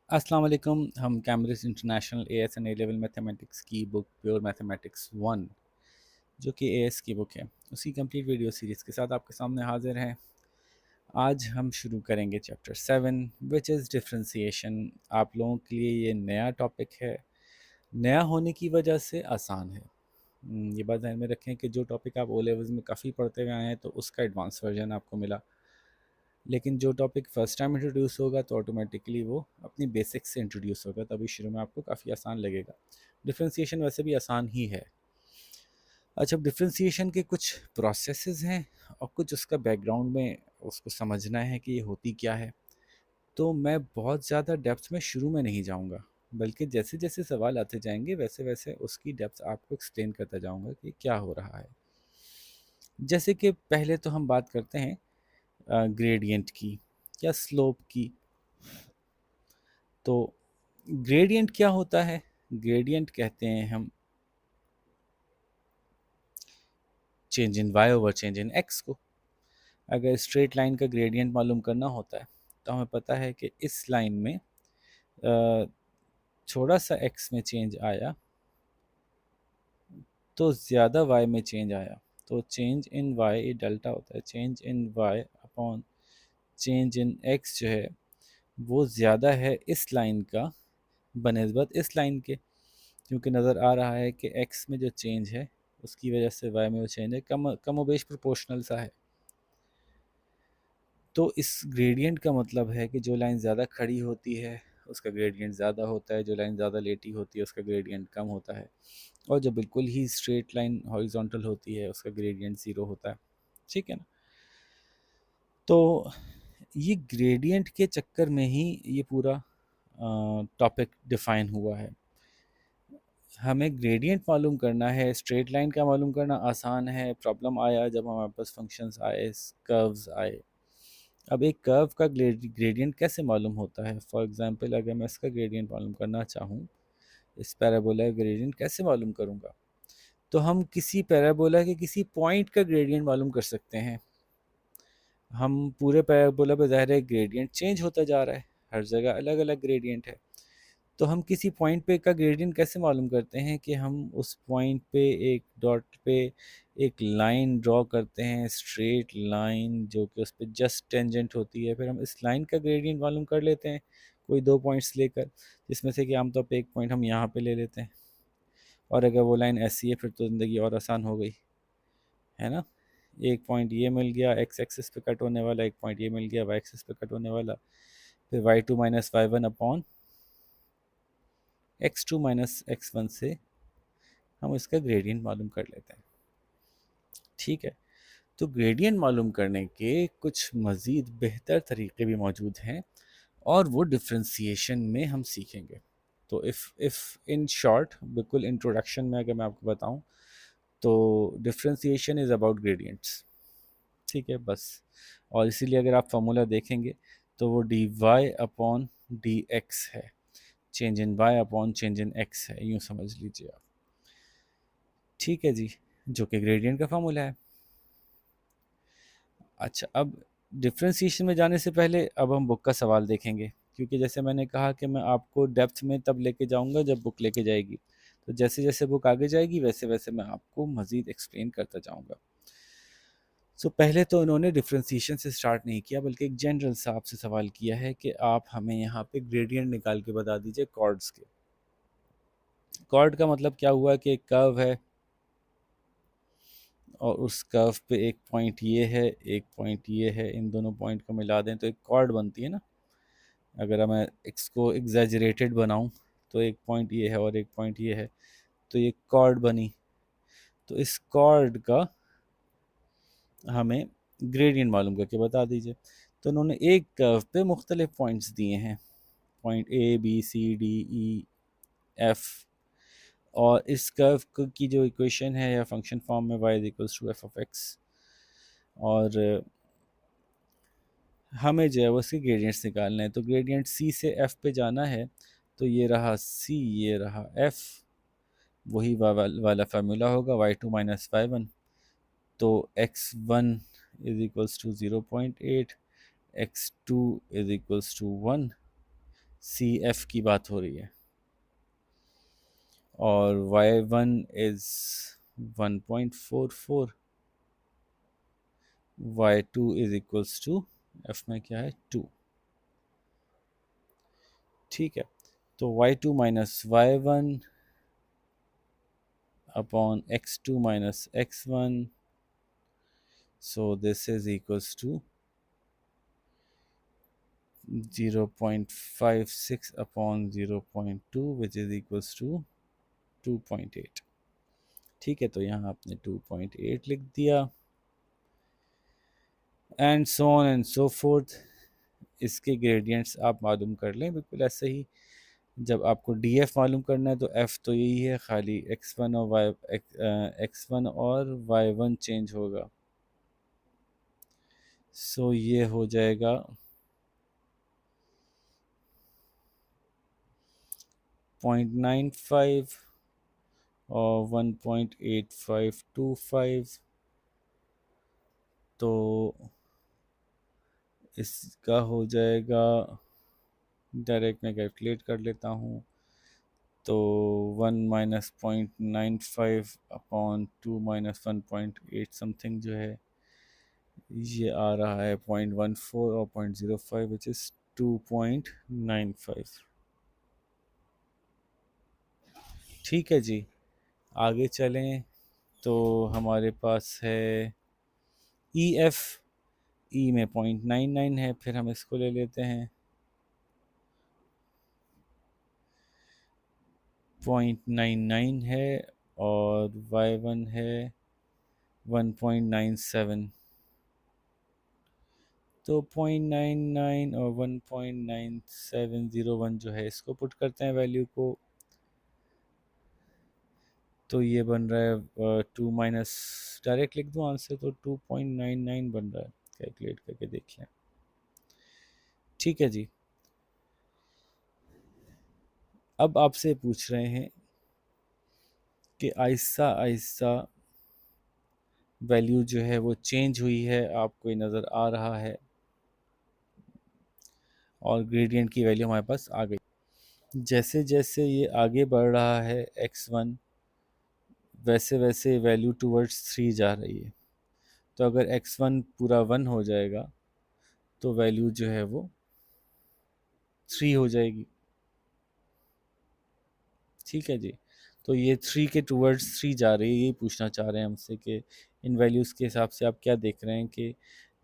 अस्सलाम वालेकुम। हम Cambridge international as and A level mathematics की बुक प्योर मैथमेटिक्स वन, जो कि एएस की बुक है, उसी कंप्लीट वीडियो सीरीज़ के साथ आपके सामने हाजिर हैं। आज हम शुरू करेंगे चैप्टर 7 विच इज़ डिफ्रेंसिएशन। आप लोगों के लिए ये नया टॉपिक है। नया होने की वजह से आसान है। ये बात ध्यान में रखें कि जो टॉपिक आप ओ लेवल्स में काफ़ी पढ़ते हुए आए हैं तो उसका एडवांस वर्जन आपको मिला, लेकिन जो टॉपिक फर्स्ट टाइम इंट्रोड्यूस होगा तो ऑटोमेटिकली वो अपनी बेसिक्स से इंट्रोड्यूस होगा, तभी शुरू में आपको काफ़ी आसान लगेगा। डिफ्रेंसिएशन वैसे भी आसान ही है। अच्छा, डिफ्रेंसिएशन के कुछ प्रोसेसेस हैं और कुछ उसका बैकग्राउंड में उसको समझना है कि ये होती क्या है। तो मैं बहुत ज़्यादा डेप्थ में शुरू में नहीं जाऊँगा, बल्कि जैसे जैसे सवाल आते जाएंगे वैसे वैसे उसकी डेप्थ आपको एक्सप्लेन करता जाऊँगा कि क्या हो रहा है। जैसे कि पहले तो हम बात करते हैं ग्रेडियंट की या स्लोप की। तो ग्रेडियंट क्या होता है? ग्रेडियंट कहते हैं हम change in y over change in x को। अगर स्ट्रेट लाइन का ग्रेडियंट मालूम करना होता है तो हमें पता है कि इस लाइन में थोड़ा सा एक्स में चेंज आया तो ज़्यादा वाई में चेंज आया, तो चेंज इन वाई डेल्टा होता है। Change in y upon change in x जो है वो ज़्यादा है इस लाइन का बनस्बत इस लाइन के, क्योंकि नज़र आ रहा है कि एक्स में जो चेंज है उसकी वजह से वाई में वो चेंज है कम कम बेश प्रोपोर्शनल सा है। तो इस ग्रेडियंट का मतलब है कि जो लाइन ज़्यादा खड़ी होती है उसका ग्रेडियंट ज़्यादा होता है, जो लाइन ज़्यादा लेटी होती है उसका ग्रेडियंट कम होता है, और जो बिल्कुल ही स्ट्रेट लाइन हॉरिजॉन्टल होती है उसका ग्रेडियंट ज़ीरो होता है। ठीक है ना? तो ये ग्रेडियंट के चक्कर में ही ये पूरा टॉपिक डिफ़ाइन हुआ है। हमें ग्रेडियंट मालूम करना है, स्ट्रेट लाइन का मालूम करना आसान है। प्रॉब्लम आया जब हमारे पास फंक्शंस आए, कर्व्स आए। अब एक कर्व का ग्रेडियंट कैसे मालूम होता है? फॉर एग्जांपल अगर मैं इसका ग्रेडियंट मालूम करना चाहूँ, इस पैराबोला का ग्रेडियंट कैसे मालूम करूँगा? तो हम किसी पैराबोला के किसी पॉइंट का ग्रेडियंट मालूम कर सकते हैं। हम पूरे पैराबोला पे ज़ाहिर है ग्रेडियंट चेंज होता जा रहा है, हर जगह अलग अलग ग्रेडियंट है। तो हम किसी पॉइंट पे का ग्रेडियंट कैसे मालूम करते हैं कि हम उस पॉइंट पे एक डॉट पे एक लाइन ड्रॉ करते हैं, स्ट्रेट लाइन जो कि उस पर जस्ट टेंजेंट होती है, फिर हम इस लाइन का ग्रेडियंट मालूम कर लेते हैं कोई दो पॉइंट्स लेकर, जिसमें से कि आमतौर पे एक पॉइंट हम यहाँ पे ले लेते हैं। और अगर वो लाइन ऐसी है फिर तो ज़िंदगी और आसान हो गई, है ना? एक पॉइंट ये मिल गया एक्स एक्सिस पे कट होने वाला, एक पॉइंट ये मिल गया वाई एक्सिस पे कट होने वाला, फिर y two minus y one upon x two minus x one से हम इसका ग्रेडियंट मालूम कर लेते हैं। ठीक है, तो ग्रेडियंट मालूम करने के कुछ मज़ीद बेहतर तरीके भी मौजूद हैं और वो डिफ्रेंसिएशन में हम सीखेंगे। तो इफ़ इन शॉर्ट, बिल्कुल इंट्रोडक्शन में अगर मैं आपको बताऊं, तो डिफ्रेंसिएशन इज़ अबाउट ग्रेडियंट्स। ठीक है, बस। और इसीलिए अगर आप फार्मूला देखेंगे तो वो d y upon d x है, change in y upon change in x है, यूँ समझ लीजिए आप। ठीक है जी, जो कि ग्रेडियंट का फार्मूला है। अच्छा, अब डिफ्रेंसिएशन में जाने से पहले अब हम बुक का सवाल देखेंगे, क्योंकि जैसे मैंने कहा कि मैं आपको डेप्थ में तब लेके जाऊंगा जब बुक लेके जाएगी। तो जैसे जैसे बुक आगे जाएगी वैसे वैसे मैं आपको मज़ीद एक्सप्लेन करता जाऊंगा। सो पहले तो इन्होंने डिफ्रेंसिएशन से स्टार्ट नहीं किया, बल्कि एक जनरल सा आपसे सवाल किया है कि आप हमें यहाँ पे ग्रेडियंट निकाल के बता दीजिए कॉर्ड्स के। कॉर्ड का मतलब क्या हुआ कि एक कर्व है और उस कर्व पे एक पॉइंट ये है, एक पॉइंट ये है, इन दोनों पॉइंट को मिला दें तो एक कॉर्ड बनती है ना। अगर मैं इसको एग्जैजरेटेड बनाऊं तो एक पॉइंट ये है और एक पॉइंट ये है, तो ये कॉर्ड बनी। तो इस कॉर्ड का हमें ग्रेडियंट मालूम करके बता दीजिए। तो उन्होंने एक कर्व पे मुख्तलिफ पॉइंट्स दिए हैं, point A B C D E F, और इस कर्व की जो इक्वेशन है या फंक्शन फॉर्म में y equals to f of x, और हमें जो है वो उसके ग्रेडियंट्स निकालने हैं। तो ग्रेडियंट सी से एफ पे जाना है, तो ये रहा सी, ये रहा एफ, वही वाला फार्मूला होगा y two minus y one. तो x one is equals to 0.8, x two is equals to 1, C F की बात हो रही है, और y one is 1.44, y two is equals to, F में क्या है 2, ठीक है। तो y two minus y one upon x two minus x one, so this is equals to 0.56 upon 0.2 which is equals to 2.8। ठीक है, तो यहाँ आपने 2.8 लिख दिया, and so on and so fourth. इसके ग्रेडियंट्स आप मालूम कर लें बिल्कुल ऐसे ही। जब आपको डी एफ मालूम करना है तो एफ तो यही है, खाली एक्स वन और वाई एक्स वन और वाई वन चेंज होगा। सो ये हो जाएगा 0.95 और 1.8525, तो इसका हो जाएगा, डायरेक्ट मैं कैलकुलेट कर लेता हूँ, तो 1 - 0.95 अपॉन 2 - 1.8 समथिंग जो है, ये आ रहा है 0.14 और 0.05 विच इज़ 2.95। ठीक है जी, आगे चलें तो हमारे पास है ई एफ। ई में 0.99 है, फिर हम इसको ले लेते हैं 0.99 है, और वाई वन है 1.97। तो 0.99 और 1.9701 जो है, इसको पुट करते हैं वैल्यू को, तो ये बन रहा है 2 माइनस, डायरेक्ट लिख दूँ आंसर तो 2.99 बन रहा है, कैलकुलेट करके देख लें। ठीक है जी, अब आपसे पूछ रहे हैं कि आहिस्ता आहिस्ता वैल्यू जो है वो चेंज हुई है, आपको ये नज़र आ रहा है, और ग्रेडियंट की वैल्यू हमारे पास आ गई। जैसे जैसे ये आगे बढ़ रहा है x1, वैसे वैसे वैल्यू टूवर्ड्स 3 जा रही है। तो अगर x1 पूरा 1 हो जाएगा तो वैल्यू जो है वो 3 हो जाएगी। ठीक है जी, तो ये 3 के टूवर्ड्स 3 जा रही है, यही पूछना चाह रहे हैं हमसे कि इन वैल्यूज़ के हिसाब से आप क्या देख रहे हैं कि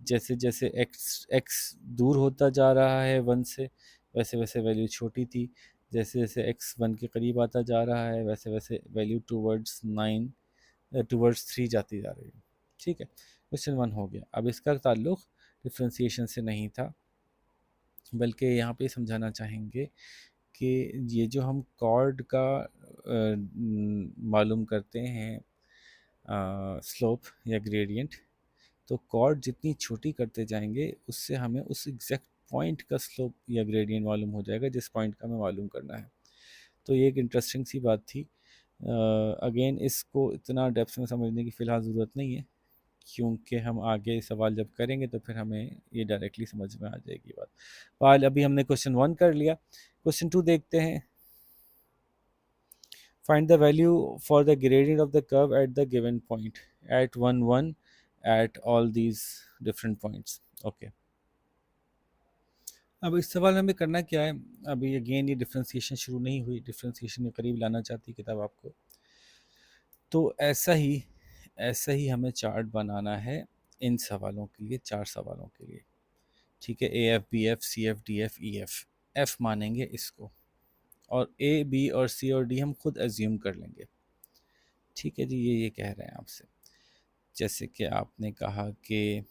जैसे जैसे x दूर होता जा रहा है 1 से, वैसे वैसे वैल्यू छोटी थी, जैसे जैसे x 1 के करीब आता जा रहा है वैसे वैसे वैल्यू टूवर्ड्स 3 जाती जा रही है। ठीक है, क्वेश्चन 1 हो गया। अब इसका ताल्लुक डिफ्रेंसिएशन से नहीं था, बल्कि यहाँ पे समझाना चाहेंगे कि ये जो हम कॉर्ड का मालूम करते हैं स्लोप या ग्रेडियंट, तो कॉर्ड जितनी छोटी करते जाएंगे उससे हमें उस एग्जैक्ट पॉइंट का स्लोप या ग्रेडियंट मालूम हो जाएगा जिस पॉइंट का हमें मालूम करना है। तो ये एक इंटरेस्टिंग सी बात थी। अगेन इसको इतना डेप्थ में समझने की फ़िलहाल ज़रूरत नहीं है, क्योंकि हम आगे सवाल जब करेंगे तो फिर हमें ये डायरेक्टली समझ में आ जाएगी बात। फिलहाल अभी हमने क्वेश्चन 1 कर लिया, क्वेश्चन 2 देखते हैं। Find the value for the gradient of the curve at the given point at 1 1 at all these different points। Okay, अब इस सवाल में हमें करना क्या है, अभी अगेन ये डिफ्रेंसिएशन शुरू नहीं हुई, डिफ्रेंसिएशन के करीब लाना चाहती किताब आपको, तो ऐसा ही हमें चार्ट बनाना है इन सवालों के लिए, 4 सवालों के लिए। ठीक है, A F B F C F D F E F, F मानेंगे इसको, और ए बी और सी और डी हम खुद एज्यूम कर लेंगे। ठीक है जी, ये कह रहे हैं आपसे, जैसे कि आपने कहा कि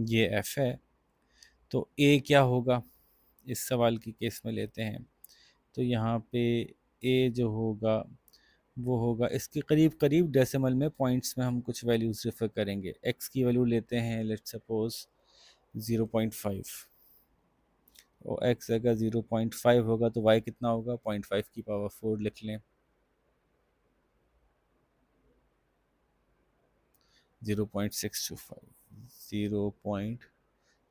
ये एफ है, तो ए क्या होगा इस सवाल की केस में लेते हैं, तो यहाँ पे ए जो होगा वो होगा इसके करीब करीब डेसिमल में, पॉइंट्स में हम कुछ वैल्यूज़ रेफर करेंगे। एक्स की वैल्यू लेते हैं लेट्स सपोज 0.5, और एक्स अगर 0.5 होगा तो वाई कितना होगा, 0.5 की पावर 4 लिख लें, 0.625,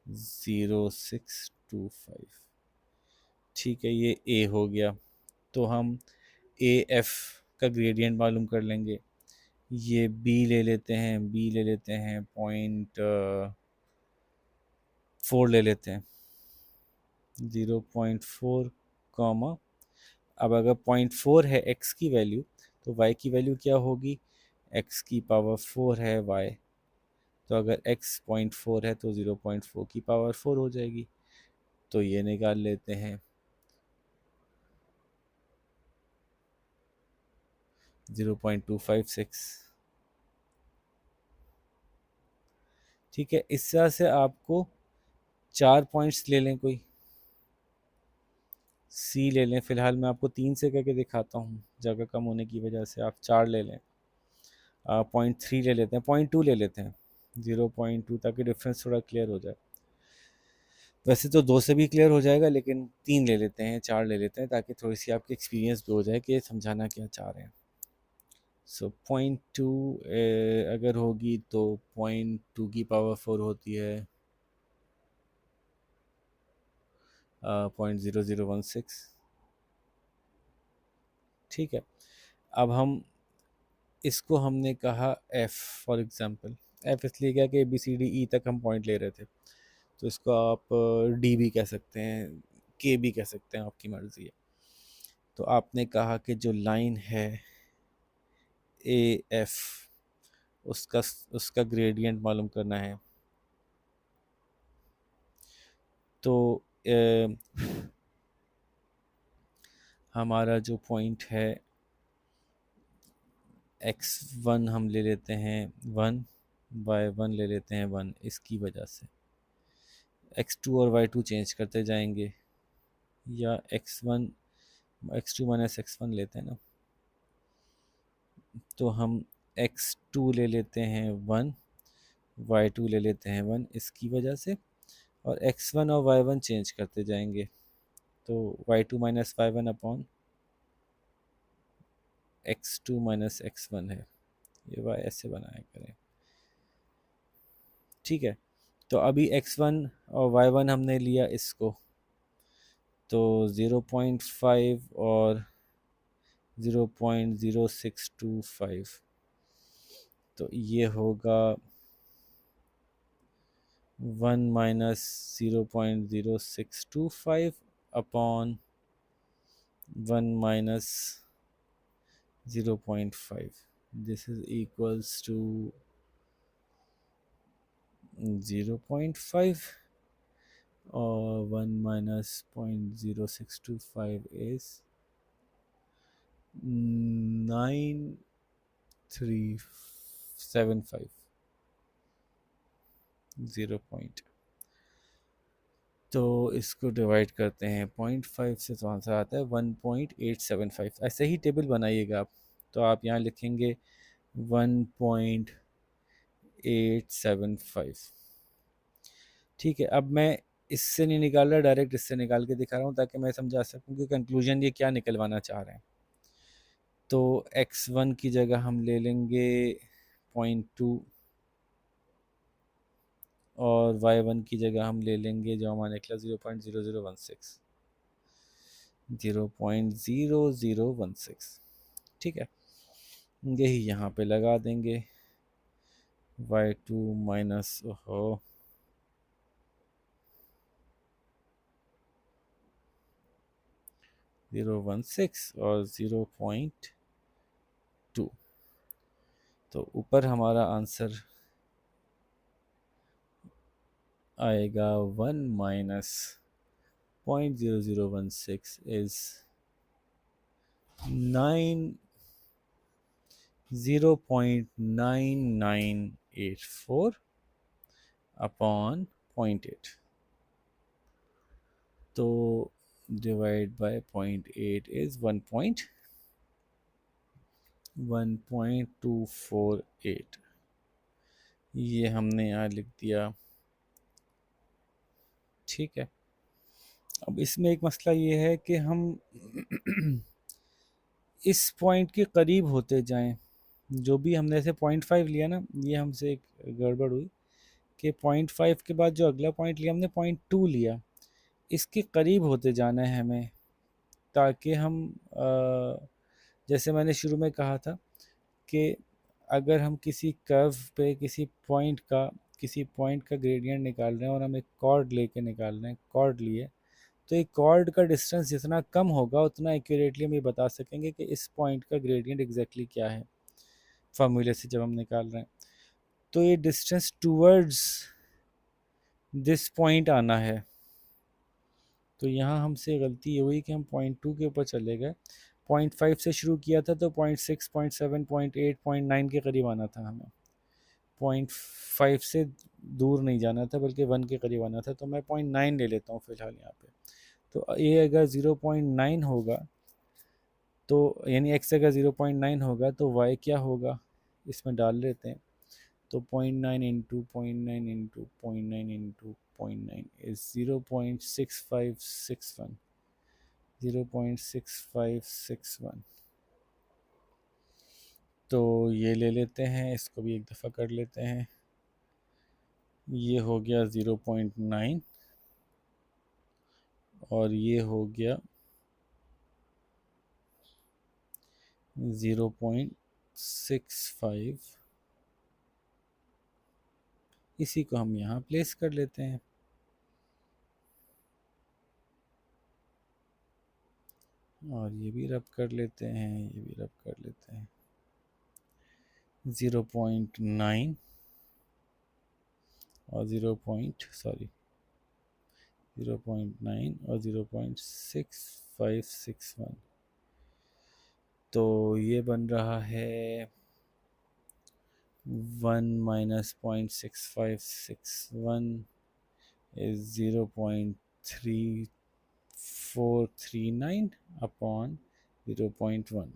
0.0625, ठीक है, ये ए हो गया। तो हम ए एफ का ग्रेडियंट मालूम कर लेंगे। ये बी ले लेते हैं, बी ले लेते हैं 0.4 ले लेते हैं, 0.4 कॉमा। अब अगर 0.4 है एक्स की वैल्यू, तो वाई की वैल्यू क्या होगी? एक्स की पावर 4 है वाई, तो अगर एक्स 0.4 है तो 0.4 की पावर 4 हो जाएगी। तो ये निकाल लेते हैं, 0.256। ठीक है, इस तरह से आपको 4 पॉइंट्स ले लें, कोई सी ले लें। फ़िलहाल मैं आपको 3 से करके दिखाता हूँ, जगह कम होने की वजह से आप 4 ले लें। 0.3 ले लेते हैं, 0.2 ले लेते हैं, 0.2, ताकि डिफरेंस थोड़ा क्लियर हो जाए। वैसे तो 2 से भी क्लियर हो जाएगा, लेकिन 3 ले लेते हैं, 4 ले लेते हैं, ताकि थोड़ी सी आपकी एक्सपीरियंस भी हो जाए कि समझाना क्या चाह रहे हैं। सो 0.2 अगर होगी तो 0.2 की पावर 4 होती है 0.0016। ठीक है, अब हम इसको हमने कहा एफ़, फॉर एग्ज़ाम्पल। एफ़ इसलिए क्या कि बी सी डी ई तक हम पॉइंट ले रहे थे, तो इसको आप डी भी कह सकते हैं, के भी कह सकते हैं, आपकी मर्ज़ी है। तो आपने कहा कि जो लाइन है ए एफ, उसका उसका ग्रेडियंट मालूम करना है। तो हमारा जो पॉइंट है x1 हम ले लेते हैं 1, y1 ले लेते हैं 1, इसकी वजह से x2 और y2 चेंज करते जाएंगे, या x1 x2 माइनस x1 लेते हैं ना, तो हम x2 ले लेते हैं 1, y2 ले लेते हैं 1, इसकी वजह से, और x1 और y1 चेंज करते जाएंगे। तो y2 minus y1 upon x2 minus x1 है, ये y ऐसे बनाया करें। ठीक है, तो अभी x1 और y1 हमने लिया इसको, तो 0.5 और 0.0625, तो ये होगा 1 minus 0.0625 upon 1 minus 0.5। This is equals to 0.5, और 1 माइनस 0.0625 इज 9375, 0 पॉइंट। तो इसको डिवाइड करते हैं 0.5 से, तो आंसर आता है 1.875। ऐसे ही टेबल बनाइएगा आप। तो आप यहाँ लिखेंगे 1.875। ठीक है, अब मैं इससे नहीं निकाल रहा, डायरेक्ट इससे निकाल के दिखा रहा हूँ, ताकि मैं समझा सकूँ कि कंक्लूजन ये क्या निकलवाना चाह रहे हैं। तो x1 की जगह हम ले लेंगे 0.2, और y1 की जगह हम ले लेंगे, जो हमारा निकला 0.0016, 0.0016। ठीक है, यही यहाँ पे लगा देंगे, y2 माइनस 0.16 और 0.2। तो ऊपर हमारा आंसर आएगा 1 माइनस 0.0016 इज 0.9984 अपॉन 0.8। तो डिवाइड बाय 0.8 इज 1.248। ये हमने यहाँ लिख दिया। ठीक है, अब इसमें एक मसला ये है कि हम इस पॉइंट के करीब होते जाएं। जो भी हमने ऐसे 0.5 लिया ना, ये हमसे एक गड़बड़ हुई कि 0.5 के बाद जो अगला पॉइंट लिया हमने 0.2 लिया, इसके करीब होते जाना है हमें, ताकि हम जैसे मैंने शुरू में कहा था कि अगर हम किसी कर्व पे किसी पॉइंट का ग्रेडियंट निकाल रहे हैं और हम एक कॉर्ड लेके निकाल रहे हैं, कॉर्ड लिए, तो एक कॉर्ड का डिस्टेंस जितना कम होगा उतना एक्यूरेटली हम ये बता सकेंगे कि इस पॉइंट का ग्रेडियंट एग्जैक्टली क्या है, फार्मूले से जब हम निकाल रहे हैं। तो ये डिस्टेंस टूवर्ड्स दिस पॉइंट आना है। तो यहाँ हमसे गलती ये हुई कि हम पॉइंट 2 के ऊपर चले गए। पॉइंट 5 से शुरू किया था तो पॉइंट 6, पॉइंट 7, पॉइंट 8, पॉइंट 9 के करीब आना था हमें। पॉइंट 5 से दूर नहीं जाना था बल्कि 1 के करीब आना था। तो मैं पॉइंट 9 ले लेता हूँ फ़िलहाल यहाँ पे। तो ये अगर 0.9 होगा, तो यानी x अगर 0.9 होगा तो y क्या होगा, इसमें डाल लेते हैं। तो 0.9 इज़ 0.6561, 0.6561। तो ये ले लेते हैं, इसको भी एक दफ़ा कर लेते हैं। ये हो गया 0.9 और ये हो गया 0.65। इसी को हम यहाँ प्लेस कर लेते हैं। और ये भी रब कर लेते हैं, ये भी रब कर लेते हैं। 0.9 और 0.9 और 0.6561। तो ये बन रहा है 1 minus 0.6561 is 0.3439 upon 0.1,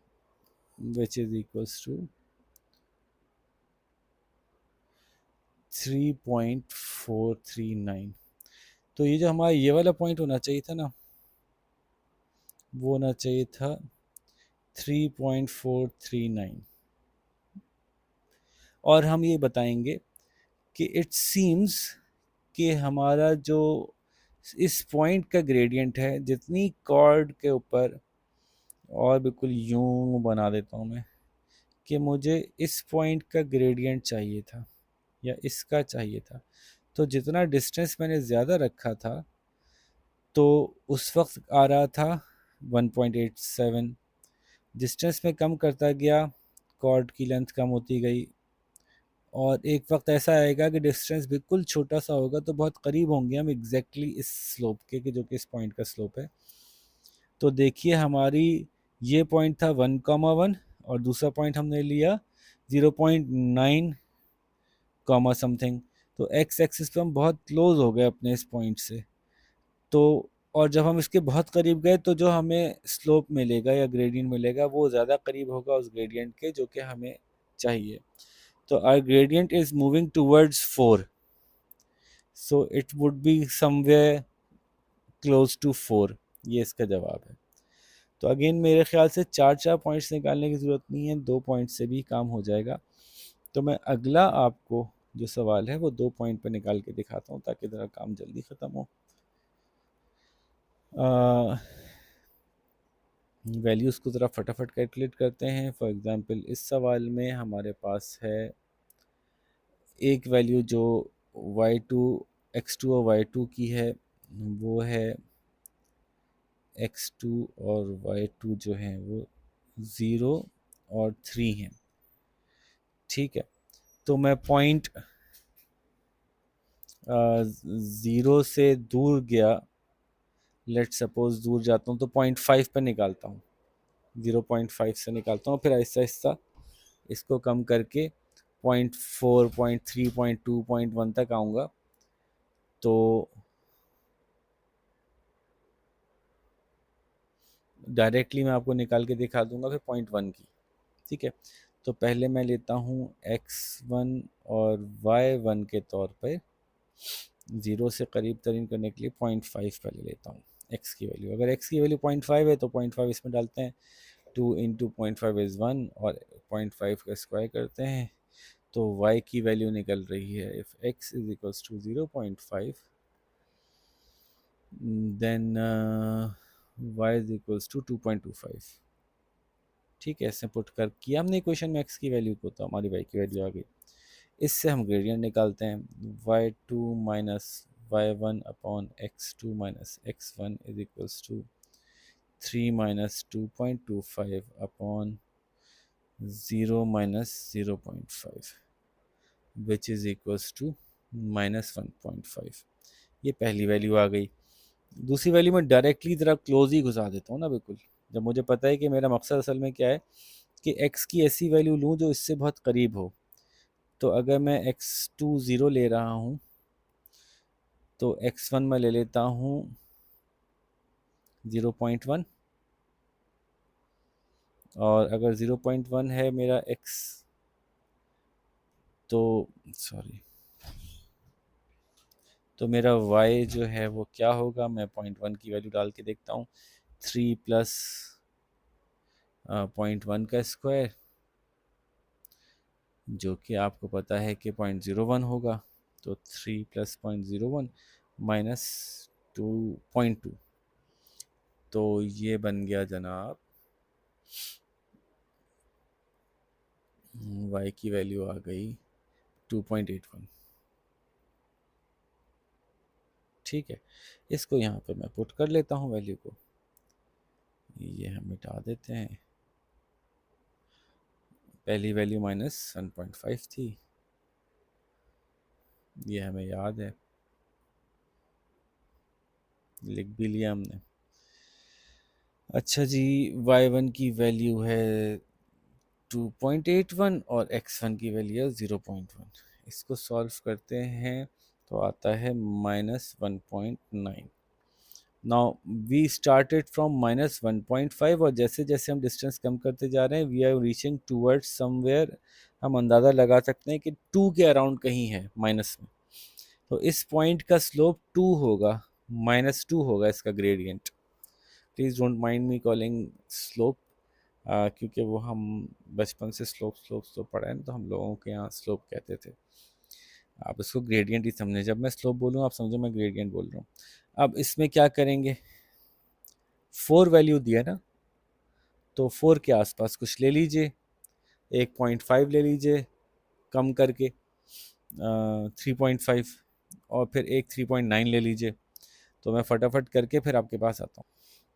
which is equals to 3.439। तो ये जो हमारा ये वाला पॉइंट होना चाहिए था ना, वो होना चाहिए था 3.439। और हम ये बताएंगे कि इट सीम्स कि हमारा जो इस पॉइंट का ग्रेडियंट है, जितनी कॉर्ड के ऊपर, और बिल्कुल यूं बना देता हूँ मैं, कि मुझे इस पॉइंट का ग्रेडियंट चाहिए था या इसका चाहिए था। तो जितना डिस्टेंस मैंने ज़्यादा रखा था तो उस वक्त आ रहा था 1.87। डिस्टेंस में कम करता गया, कॉर्ड की लेंथ कम होती गई, और एक वक्त ऐसा आएगा कि डिस्टेंस बिल्कुल छोटा सा होगा तो बहुत करीब होंगे हम एग्जैक्टली इस स्लोप के, कि जो कि इस पॉइंट का स्लोप है। तो देखिए हमारी ये पॉइंट था 1,1 और दूसरा पॉइंट हमने लिया 0.9 कॉमा समथिंग। तो एक्स एक्सिस पे हम बहुत क्लोज हो गए अपने इस पॉइंट से। तो और जब हम इसके बहुत करीब गए तो जो हमें स्लोप मिलेगा या ग्रेडियंट मिलेगा वो ज़्यादा करीब होगा उस ग्रेडियंट के जो कि हमें चाहिए। तो our gradient is moving towards 4, so it would be somewhere close to 4। ये इसका जवाब है। तो अगेन मेरे ख्याल से चार चार पॉइंट्स निकालने की ज़रूरत नहीं है, 2 पॉइंट से भी काम हो जाएगा। तो मैं अगला आपको जो सवाल है वो 2 पॉइंट पे निकाल के दिखाता हूँ ताकि ज़रा काम जल्दी ख़त्म हो। वैल्यूज़ को ज़रा फटाफट कैलकुलेट करते हैं। फॉर एग्ज़ाम्पल इस सवाल में हमारे पास है एक वैल्यू जो y2 x2 और y2 की है, वो है x2 और y2 जो है वो 0 और 3 हैं। ठीक है, तो मैं पॉइंट 0 से दूर गया, लेट सपोज दूर जाता हूँ तो 0.5 पे निकालता हूँ, 0.5 से निकालता हूँ, फिर आहिस्ता आहिस्ता इसको कम करके 0.4, 0.3, 0.2, 0.1 तक आऊँगा। तो डायरेक्टली मैं आपको निकाल के दिखा दूंगा फिर 0.1 की। ठीक है, तो पहले मैं लेता हूँ x1 और y1 के तौर पर 0 से करीब तरीन करने के लिए 0.5 पहले लेता हूँ x की वैल्यू। अगर x की वैल्यू 0.5 है तो 0.5 इसमें डालते हैं, 2 इंटू 0.5 इज़ 1 और 0.5 का स्क्वायर करते हैं तो y की वैल्यू निकल रही है, if x is equals to 0.5 then y is equals to 2.25। ठीक है, ऐसे पुट कर किया हमने इक्वेशन में x की वैल्यू को, तो हमारी y की वैल्यू आ गई। इससे हम ग्रेडियंट निकालते हैं, y2 minus y1 upon x2 minus x1 is equals to 3 minus 2.25 upon 0 minus 0.5 which is equals to minus 1.5। ये पहली वैल्यू आ गई। दूसरी वैल्यू में डायरेक्टली ज़रा क्लोज ही घुसा देता हूँ ना, बिल्कुल। जब मुझे पता है कि मेरा मकसद असल में क्या है कि x की ऐसी वैल्यू लूँ जो इससे बहुत करीब हो। तो अगर मैं x2 ज़ीरो ले रहा हूँ तो x1 में ले लेता हूँ 0.1, और अगर 0.1 है मेरा x, तो सॉरी, तो मेरा y जो है वो क्या होगा, मैं 0.1 की वैल्यू डाल के देखता हूँ। 3 प्लस 0.1 का स्क्वायर, जो कि आपको पता है कि 0.01 होगा। तो 3 प्लस 0.01 माइनस 2.2, तो ये बन गया जनाब y की वैल्यू आ गई 2.81। ठीक है, इसको यहाँ पे मैं पुट कर लेता हूँ वैल्यू को, ये हम मिटा देते हैं। पहली वैल्यू माइनस 1.5 थी, ये हमें याद है, लिख भी लिया हमने। अच्छा जी, y1 की वैल्यू है 2.81 और x1 की वैल्यू है 0.1। इसको सॉल्व करते हैं तो आता है -1.9। नाउ वी स्टार्टेड फ्रॉम -1.5, और जैसे जैसे हम डिस्टेंस कम करते जा रहे हैं we are reaching towards somewhere. हम अंदाज़ा लगा सकते हैं कि 2 के अराउंड कहीं है माइनस में। तो इस पॉइंट का स्लोप 2 होगा, -2 होगा इसका gradient. Please don't mind me calling slope, क्योंकि वो हम बचपन से स्लोप स्लोप स्लोप पढ़ा है ना, तो हम लोगों के यहाँ स्लोप कहते थे। आप इसको ग्रेडियंट ही समझें, जब मैं स्लोप बोलूँ आप समझो मैं ग्रेडियंट बोल रहा हूँ। अब इसमें क्या करेंगे, 4 वैल्यू दिया ना, तो 4 के आसपास कुछ ले लीजिए, 1.5 ले लीजिए कम करके 3.5, और फिर एक 3.9 ले लीजिए। तो मैं फटाफट करके फिर आपके पास आता हूँ।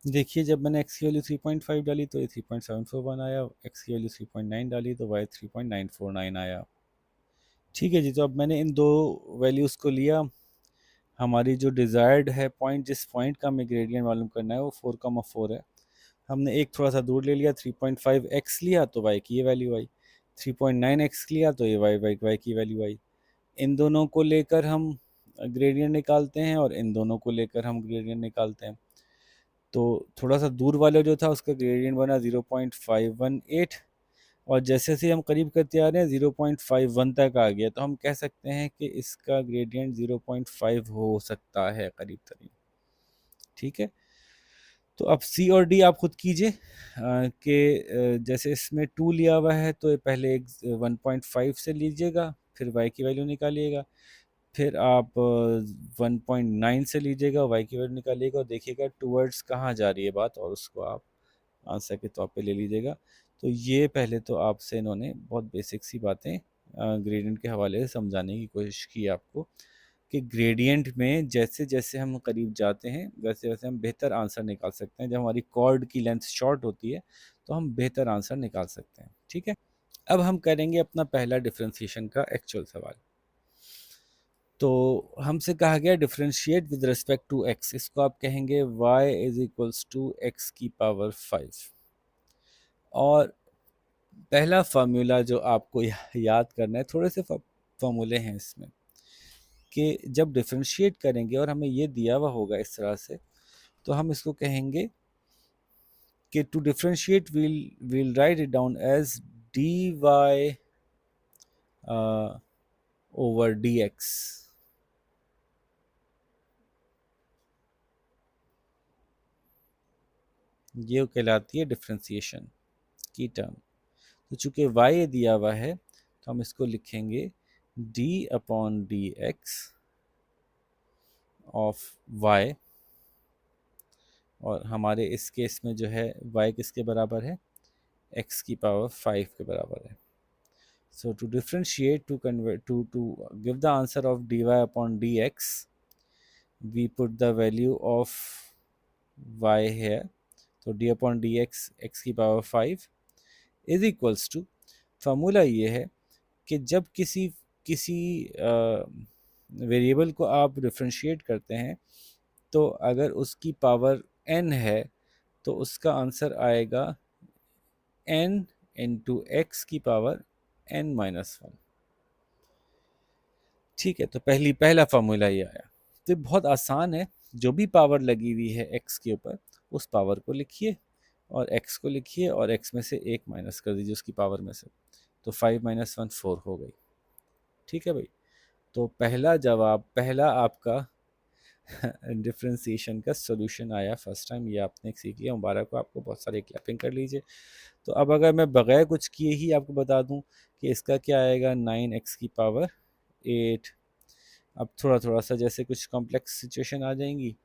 देखिए, जब मैंने x की वैल्यू 3.5 डाली तो ये 3.741 आया, x की वैल्यू 3.9 डाली तो y 3.949 आया। ठीक है जी, तो अब मैंने इन दो वैल्यूज़ को लिया। हमारी जो डिज़ायर्ड है पॉइंट, जिस पॉइंट का हमें ग्रेडियंट मालूम करना है वो 4,4 है। हमने एक थोड़ा सा दूर ले लिया, 3.5x लिया तो y की ये वैल्यू आई, 3.9x लिया तो ये y की वैल्यू आई। इन दोनों को लेकर हम ग्रेडियंट निकालते हैं और इन दोनों को लेकर हम ग्रेडियंट निकालते हैं। तो थोड़ा सा दूर वाला जो था उसका ग्रेडियंट बना 0.518, और जैसे जैसे हम करीब करते आ रहे हैं 0.51 तक आ गया, तो हम कह सकते हैं कि इसका ग्रेडियंट 0.5 हो सकता है करीब करीब। ठीक है, तो अब सी और डी आप खुद कीजिए कि जैसे इसमें 2 लिया हुआ है तो ये पहले एक 1.5 से लीजिएगा, फिर y की वैल्यू निकालिएगा, फिर आप 1.9 से लीजिएगा, y की वैल्यू निकालिएगा, और देखिएगा टूवर्ड्स कहाँ जा रही है बात, और उसको आप आंसर के तौर पे ले लीजिएगा। तो ये पहले तो आपसे इन्होंने बहुत बेसिक सी बातें ग्रेडियंट के हवाले से समझाने की कोशिश की आपको, कि ग्रेडियंट में जैसे जैसे हम करीब जाते हैं वैसे वैसे हम बेहतर आंसर निकाल सकते हैं। जब हमारी कॉर्ड की लेंथ शॉर्ट होती है तो हम बेहतर आंसर निकाल सकते हैं। ठीक है, अब हम करेंगे अपना पहला डिफ्रेंशिएशन का एक्चुअल सवाल। तो हमसे कहा गया differentiate with respect to x, इसको आप कहेंगे y is equals to x की पावर 5। और पहला फार्मूला जो आपको याद करना है, थोड़े से फार्मूले हैं इसमें, कि जब डिफ्रेंशिएट करेंगे और हमें ये दिया हुआ होगा इस तरह से, तो हम इसको कहेंगे कि to differentiate we'll write it down as dy over dx। ये कहलाती है डिफ्रेंशिएशन की टर्म। तो चूंकि y दिया हुआ है तो हम इसको लिखेंगे d upon d x of y और हमारे इस केस में जो है y किसके बराबर है, x की पावर 5 के बराबर है। So to differentiate, to convert, to give the answer of dy upon dx, we put the value of y here. So d upon dx x की power 5 is equals to, formula ये है कि जब किसी किसी वेरिएबल को आप differentiate करते हैं तो अगर उसकी पावर n है तो उसका आंसर आएगा n इंटू एक्स की पावर n-1। ठीक है, तो पहला फार्मूला ये आया। तो ये बहुत आसान है, जो भी पावर लगी हुई है x के ऊपर उस पावर को लिखिए और x को लिखिए और x में से एक माइनस कर दीजिए उसकी पावर में से, तो 5 - 1 4 हो गई। ठीक है भाई, तो पहला जवाब, पहला आपका डिफ्रेंसिएशन का सॉल्यूशन आया फर्स्ट टाइम, ये आपने सीख लिया, मुबारक हो आपको, बहुत सारी क्लैपिंग कर लीजिए। तो अब अगर मैं बगैर कुछ किए ही आपको बता दूं कि इसका क्या आएगा, 9x की पावर 8। अब थोड़ा थोड़ा सा जैसे कुछ कॉम्प्लेक्स सिचुएशन आ जाएंगी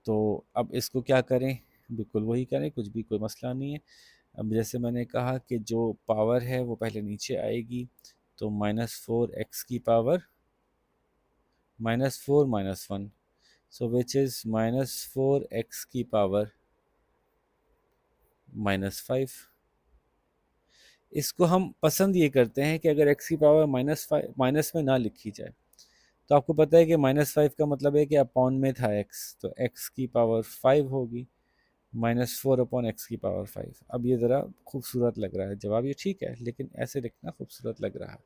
तो अब इसको क्या करें, बिल्कुल वही करें, कुछ भी कोई मसला नहीं है। अब जैसे मैंने कहा कि जो पावर है वो पहले नीचे आएगी, तो -4x की power -4 - 1, so which is -4x की पावर -5। इसको हम पसंद ये करते हैं कि अगर x की पावर -5 माइनस में ना लिखी जाए, तो आपको पता है कि -5 का मतलब है कि अपॉन में था x, तो x की पावर 5 होगी, -4 अपॉन एक्स की पावर 5। अब ये ज़रा खूबसूरत लग रहा है जवाब, ये ठीक है, लेकिन ऐसे लिखना खूबसूरत लग रहा है।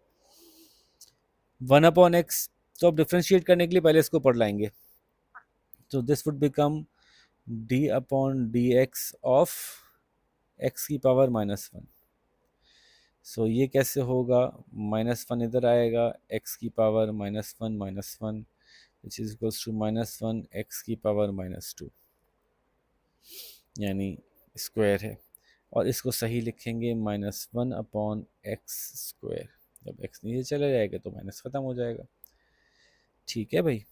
1 अपॉन एक्स, तो अब डिफ्रेंशिएट करने के लिए पहले इसको पढ़ लाएंगे, तो this would become d upon d x of x की पावर -1। सो ये कैसे होगा, -1 इधर आएगा, एक्स की power -1 which is equals to -1 x की पावर -2, यानी स्क्वायर है, और इसको सही लिखेंगे -1 अपॉन एक्स स्क्वायर। जब एक्स नीचे चले जाएगा तो माइनस ख़त्म हो जाएगा। ठीक है भाई,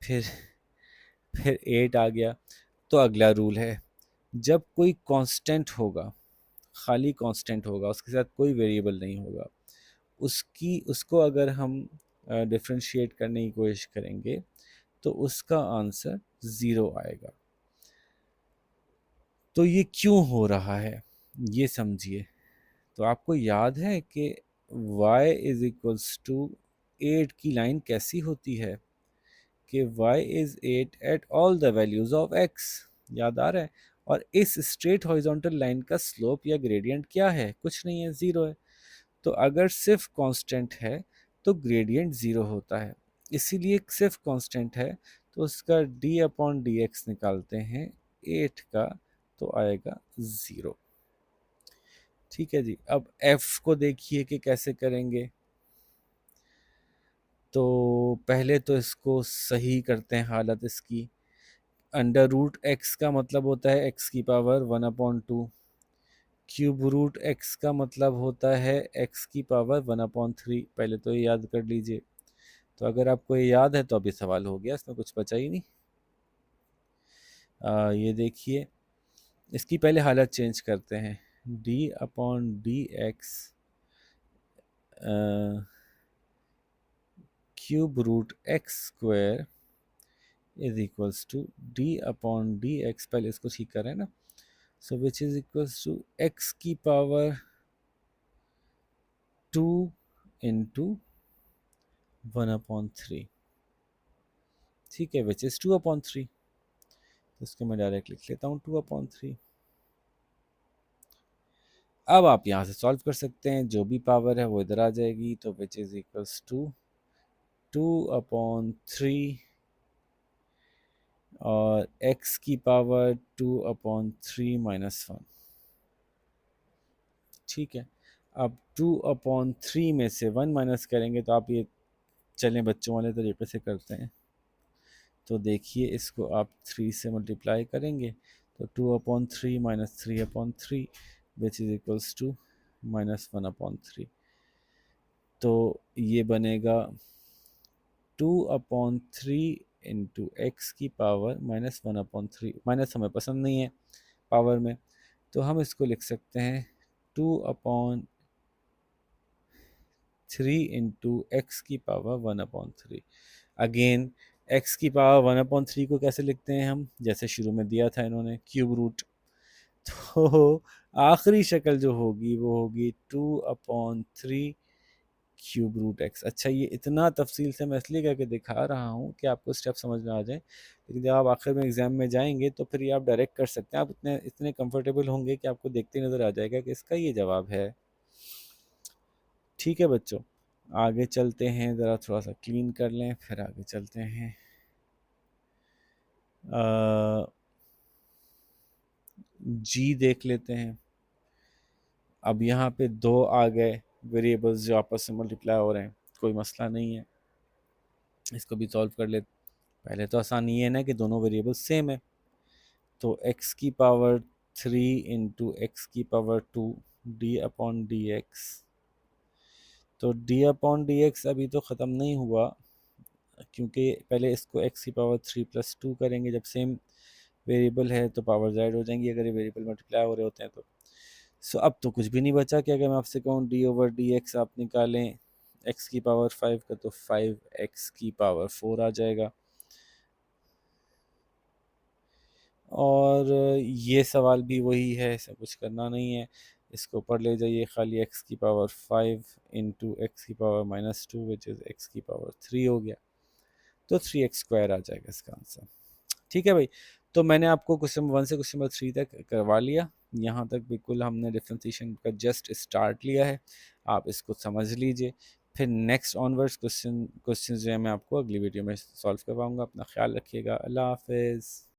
फिर 8 आ गया। तो अगला रूल है, जब कोई कांस्टेंट होगा, खाली कांस्टेंट होगा, उसके साथ कोई वेरिएबल नहीं होगा, उसको अगर हम डिफ्रेंशिएट करने की कोशिश करेंगे तो उसका आंसर 0 आएगा। तो ये क्यों हो रहा है ये समझिए। तो आपको याद है कि y इज इक्वल्स टू 8 की लाइन कैसी होती है कि y is 8 at all the values of x, याद आ रहा है। और इस स्ट्रेट हॉरिजॉन्टल लाइन का स्लोप या ग्रेडियंट क्या है, कुछ नहीं है, 0 है। तो अगर सिर्फ कांस्टेंट है तो ग्रेडियंट 0 होता है, इसीलिए सिर्फ कांस्टेंट है तो उसका d अपॉन डी एक्स निकालते हैं 8 का, तो आएगा 0। ठीक है जी, अब f को देखिए कि कैसे करेंगे। तो पहले तो इसको सही करते हैं हालत इसकी। अंडर रूट एक्स का मतलब होता है एक्स की पावर 1/2, क्यूब रूट एक्स का मतलब होता है एक्स की पावर 1/3। पहले तो ये याद कर लीजिए। तो अगर आपको ये याद है तो अभी सवाल हो गया, इसमें कुछ बचा ही नहीं। ये देखिए, इसकी पहले हालत चेंज करते हैं, d upon d x cube root x square is equals to d upon d x, पहले इसको ठीक करें ना, so which is equals to x की पावर 2 इंटू 1/3। ठीक है, विच इज 2/3, तो इसको मैं डायरेक्ट लिख लेता हूँ 2/3। अब आप यहाँ से सॉल्व कर सकते हैं, जो भी पावर है वो इधर आ जाएगी, तो विच इज इक्वल्स टू 2/3 और x की पावर 2/3 - 1। ठीक है, अब 2/3 में से 1 माइनस करेंगे, तो आप ये चलें बच्चों वाले तरीके से करते हैं। तो देखिए, इसको आप 3 से मल्टीप्लाई करेंगे तो 2/3 - 3/3 विच इज इक्वल्स टू -1/3। तो ये बनेगा 2/3 इंटू एक्स की पावर माइनस 1/3। माइनस हमें पसंद नहीं है पावर में, तो हम इसको लिख सकते हैं 2/3 इंटू एक्स की पावर 1/3। अगेन एक्स की पावर 1/3 को कैसे लिखते हैं हम, जैसे शुरू में दिया था इन्होंने, क्यूब रूट। तो आखिरी शक्ल जो होगी वो होगी 2/3 क्यूब रूट एक्स। अच्छा, ये इतना तफसील से मैं इसलिए करके दिखा रहा हूँ कि आपको स्टेप समझ में आ जाए, लेकिन जब आप आखिर में एग्जाम में जाएंगे तो फिर ये आप डायरेक्ट कर सकते हैं। आप इतने इतने कंफर्टेबल होंगे कि आपको देखते ही नज़र आ जाएगा कि इसका ये जवाब है। ठीक है बच्चों, आगे चलते हैं, ज़रा थोड़ा सा क्लीन कर लें फिर आगे चलते हैं। जी देख लेते हैं। अब यहाँ पे दो आ गए वेरिएबल्स जो आपस में मल्टीप्लाई हो रहे हैं, कोई मसला नहीं है, इसको भी सॉल्व कर ले। पहले तो आसान ये है ना कि दोनों वेरिएबल्स सेम है, तो x की पावर 3 इंटू एक्स की power 2 D upon d x. तो डी अपॉन डी एक्स अभी तो ख़त्म नहीं हुआ, क्योंकि पहले इसको x की पावर 3 प्लस 2 करेंगे। जब सेम वेरिएबल है तो पावर ज़ायड हो जाएंगी, अगर ये वेरिएबल मल्टीप्लाई हो रहे होते हैं तो। सो अब तो कुछ भी नहीं बचा कि अगर मैं आपसे कहूँ डी ओवर डी एक्स आप निकालें x की पावर 5 का, तो 5x की पावर 4 आ जाएगा। और ये सवाल भी वही है, ऐसा कुछ करना नहीं है, इसको ऊपर ले जाइए, खाली x की पावर 5 इंटू एक्स की power minus 2 which is x की पावर 3 हो गया, तो 3x² आ जाएगा इसका आंसर। ठीक है भाई, तो मैंने आपको क्वेश्चन 1 से क्वेश्चन 3 तक करवा लिया। यहाँ तक बिल्कुल हमने डिफरेंशिएशन का जस्ट स्टार्ट लिया है, आप इसको समझ लीजिए। फिर नेक्स्ट ऑनवर्ड्स क्वेश्चन जो है मैं आपको अगली वीडियो में सॉल्व करवाऊँगा। अपना ख्याल रखिएगा, अल्लाह हाफिज़।